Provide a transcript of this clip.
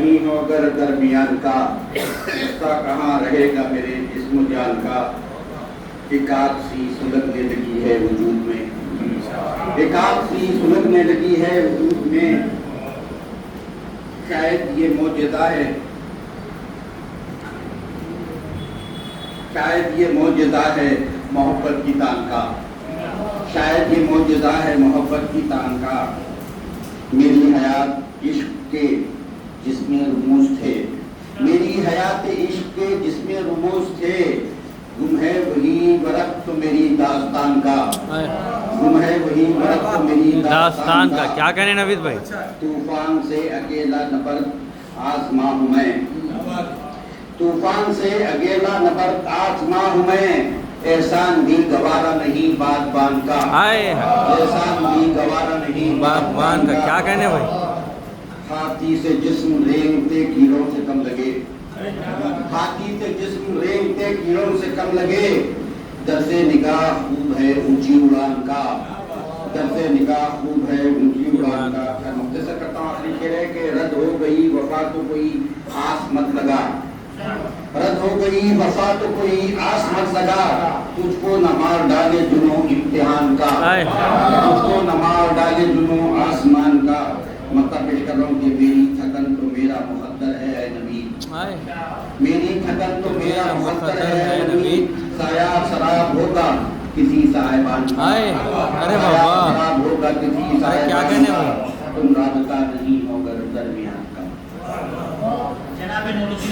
نہیں ہو اگر درمیان کا، رشتہ کہاں رہے گا میرے جسم و جان کا؟ ایک آگ سی سلگنے لگی ہے وجود میں، ایک آگ سی سلگنے لگی ہے وجود میں، شاید یہ معجزہ ہے، شاید یہ معجزہ ہے محبت کی تان کا، شاید یہ معجزہ ہے محبت کی تان کا۔ میری حیات عشق کے جس میں رموز تھے، میری حیات عشق کے جس میں رموز تھے، گم ہے وہی ورق تو میری داستان کا، گم ہے وہی ورق تو میری داستان کا۔ کیا کہنے نوید بھائی؟ طوفان سے اکیلا نبرد آزما ہوں میں، طوفان سے اکیلا نبرد آزما ہوں میں، احسان بھی گوارا نہیں بادبان کا، احسان بھی گوارا نہیں بادبان کا۔ کیا کہنے بھائی؟ ہاتھی سے جسم رینگتے کیڑوں سے کم لگے، ہاتھی سے جسم رینگتے کیڑوں سے کم لگے، در سے نگاہ خوب ہے اونچی اڑان کا، در سے نگاہ خوب ہے اونچی اڑان کا۔ میں مختصر کرتا ہوں، آخری شعر ہے کہ رد ہو گئی وفا تو کوئی آس مت لگا، رد ہو گئی وفا تو کوئی آس مت لگا، تجھ کو نہ مار ڈالے جنوں امتحان کا، تجھ کو نہ مار ڈالے جنوں آسمان کا۔ مطلب پیش کر رہا ہوں کہ میری تھکن تو میرا مقدر ہے اے نبی، میری تھکن تو میرا مقدر ہے اے نبی، سایہ سراب ہوگا کسی صاحبان کا، ارے سایہ بابا سراب ہوگا کسی صاحبان کیا کہنے بھائی؟ کا، تم رابطہ نہیں ہوگا درمیان کا۔